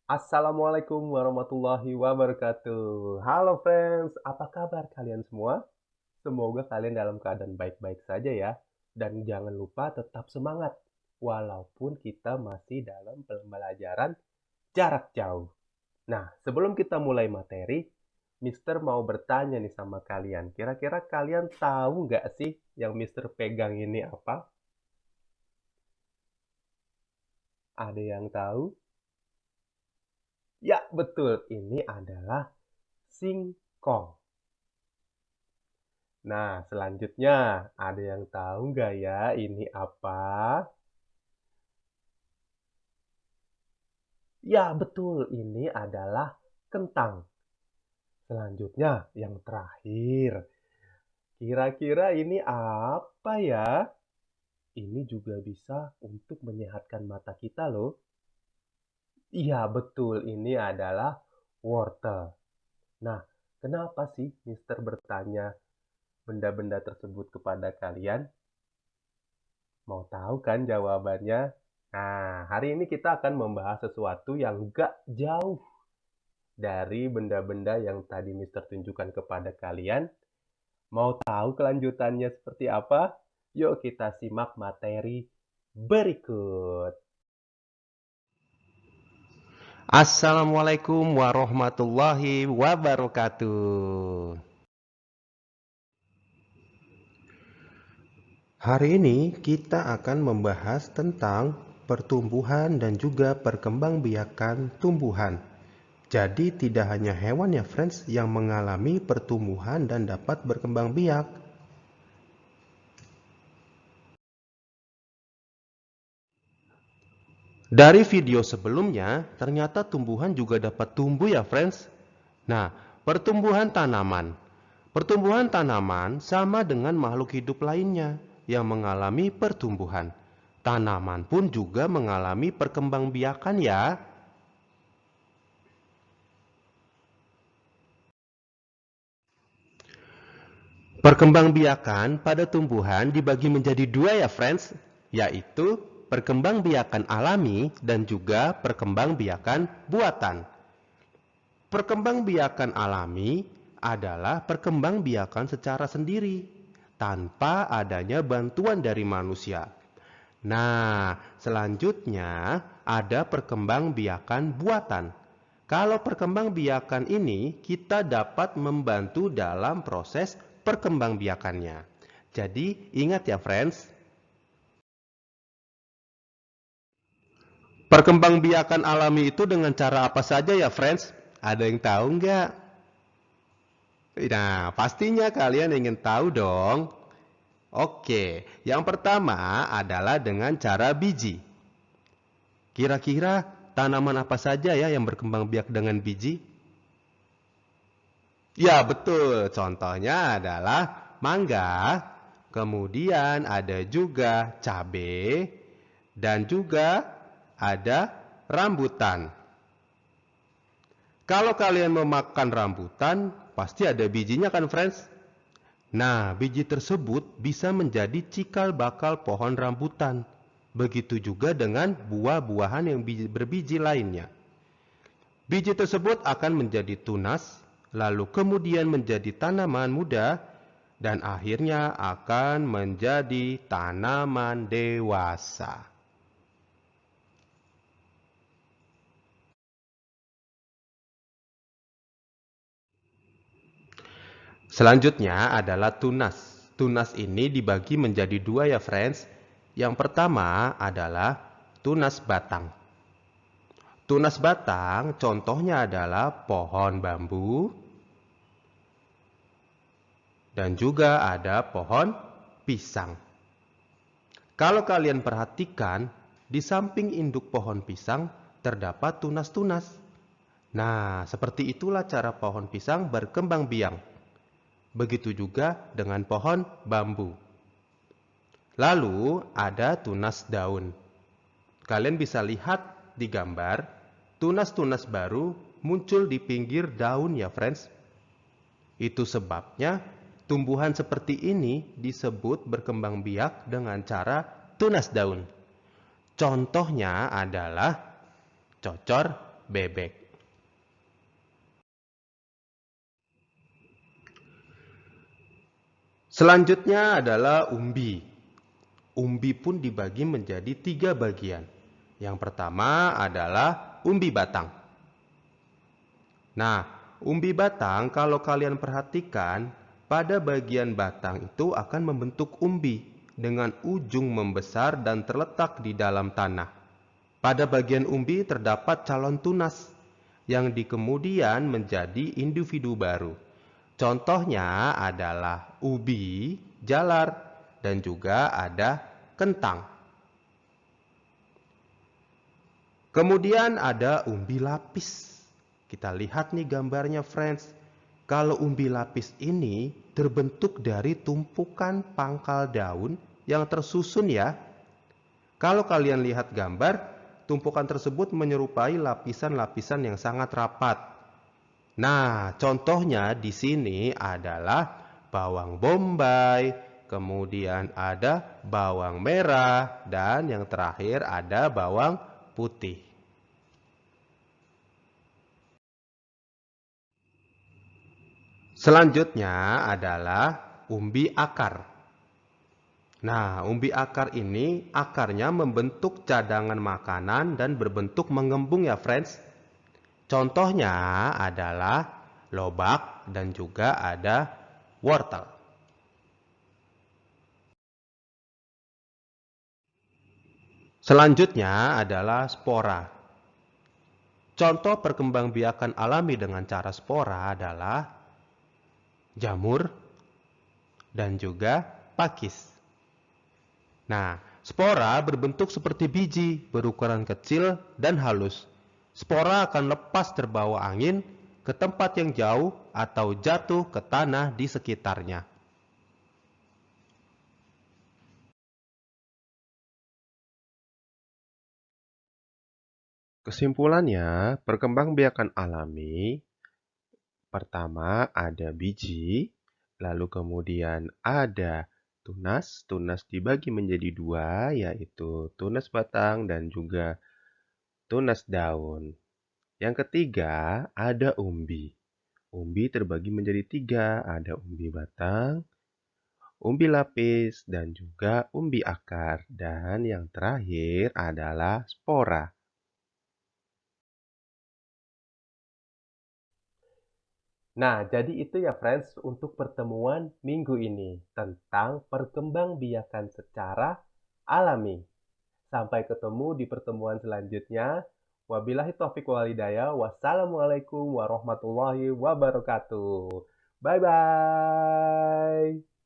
Assalamualaikum warahmatullahi wabarakatuh. Halo friends, apa kabar kalian semua? Semoga kalian dalam keadaan baik-baik saja ya. Dan jangan lupa tetap semangat, walaupun kita masih dalam pembelajaran jarak jauh. Nah, sebelum kita mulai materi, Mister mau bertanya nih sama kalian. Kira-kira kalian tahu nggak sih yang Mister pegang ini apa? Ada yang tahu? Ya, betul. Ini adalah singkong. Nah, selanjutnya ada yang tahu nggak ya ini apa? Ya, betul. Ini adalah kentang. Selanjutnya, yang terakhir. Kira-kira ini apa ya? Ini juga bisa untuk menyehatkan mata kita loh. Iya, betul. Ini adalah wortel. Nah, kenapa sih Mister bertanya benda-benda tersebut kepada kalian? Mau tahu kan jawabannya? Nah, hari ini kita akan membahas sesuatu yang gak jauh dari benda-benda yang tadi Mister tunjukkan kepada kalian. Mau tahu kelanjutannya seperti apa? Yuk kita simak materi berikut. Assalamualaikum warahmatullahi wabarakatuh. Hari ini kita akan membahas tentang pertumbuhan dan juga perkembangbiakan tumbuhan. Jadi tidak hanya hewan ya friends yang mengalami pertumbuhan dan dapat berkembang biak. Dari video sebelumnya, ternyata tumbuhan juga dapat tumbuh ya friends. Nah, pertumbuhan tanaman. Pertumbuhan tanaman sama dengan makhluk hidup lainnya yang mengalami pertumbuhan. Tanaman pun juga mengalami perkembangbiakan ya. Perkembangbiakan pada tumbuhan dibagi menjadi dua ya friends, yaitu perkembangbiakan alami dan juga perkembangbiakan buatan. Perkembangbiakan alami adalah perkembangbiakan secara sendiri, tanpa adanya bantuan dari manusia. Nah, selanjutnya ada perkembangbiakan buatan. Kalau perkembangbiakan ini, kita dapat membantu dalam proses perkembangbiakannya. Jadi, ingat ya friends, perkembangbiakan alami itu dengan cara apa saja ya friends? Ada yang tahu nggak? Nah, pastinya kalian ingin tahu dong. Oke, yang pertama adalah dengan cara biji. Kira-kira tanaman apa saja ya yang berkembang biak dengan biji? Ya, betul. Contohnya adalah mangga, kemudian ada juga cabai, dan juga ada rambutan. Kalau kalian memakan rambutan, pasti ada bijinya kan, friends? Nah, biji tersebut bisa menjadi cikal bakal pohon rambutan. Begitu juga dengan buah-buahan yang berbiji lainnya. Biji tersebut akan menjadi tunas, lalu kemudian menjadi tanaman muda, dan akhirnya akan menjadi tanaman dewasa. Selanjutnya adalah tunas. Tunas ini dibagi menjadi dua ya friends. Yang pertama adalah tunas batang. Tunas batang contohnya adalah pohon bambu dan juga ada pohon pisang. Kalau kalian perhatikan, di samping induk pohon pisang terdapat tunas-tunas. Nah, seperti itulah cara pohon pisang berkembang biak. Begitu juga dengan pohon bambu. Lalu ada tunas daun. Kalian bisa lihat di gambar, tunas-tunas baru muncul di pinggir daun ya friends. Itu sebabnya tumbuhan seperti ini disebut berkembang biak dengan cara tunas daun. Contohnya adalah cocor, bebek. Selanjutnya adalah umbi. Umbi pun dibagi menjadi 3 bagian. Yang pertama adalah umbi batang. Nah, umbi batang kalau kalian perhatikan, pada bagian batang itu akan membentuk umbi dengan ujung membesar dan terletak di dalam tanah. Pada bagian umbi terdapat calon tunas yang kemudian menjadi individu baru. Contohnya adalah ubi, jalar, dan juga ada kentang. Kemudian ada umbi lapis. Kita lihat nih gambarnya, friends. Kalau umbi lapis ini terbentuk dari tumpukan pangkal daun yang tersusun ya. Kalau kalian lihat gambar, tumpukan tersebut menyerupai lapisan-lapisan yang sangat rapat. Nah, contohnya di sini adalah bawang bombay, kemudian ada bawang merah, dan yang terakhir ada bawang putih. Selanjutnya adalah umbi akar. Nah, umbi akar ini akarnya membentuk cadangan makanan dan berbentuk mengembung ya, friends. Contohnya adalah lobak dan juga ada wortel. Selanjutnya adalah spora. Contoh perkembangbiakan alami dengan cara spora adalah jamur dan juga pakis. Nah, spora berbentuk seperti biji, berukuran kecil dan halus. Spora akan lepas terbawa angin ke tempat yang jauh atau jatuh ke tanah di sekitarnya. Kesimpulannya, perkembangbiakan alami pertama ada biji, lalu kemudian ada tunas. Tunas dibagi menjadi dua, yaitu tunas batang dan juga tunas daun. Yang ketiga ada umbi. Umbi terbagi menjadi tiga, ada umbi batang, umbi lapis, dan juga umbi akar. Dan yang terakhir adalah spora. Nah, jadi itu ya friends untuk pertemuan minggu ini tentang perkembangbiakan secara alami. Sampai ketemu di pertemuan selanjutnya. Wabillahi taufiq wal hidayah. Wassalamualaikum warahmatullahi wabarakatuh. Bye bye.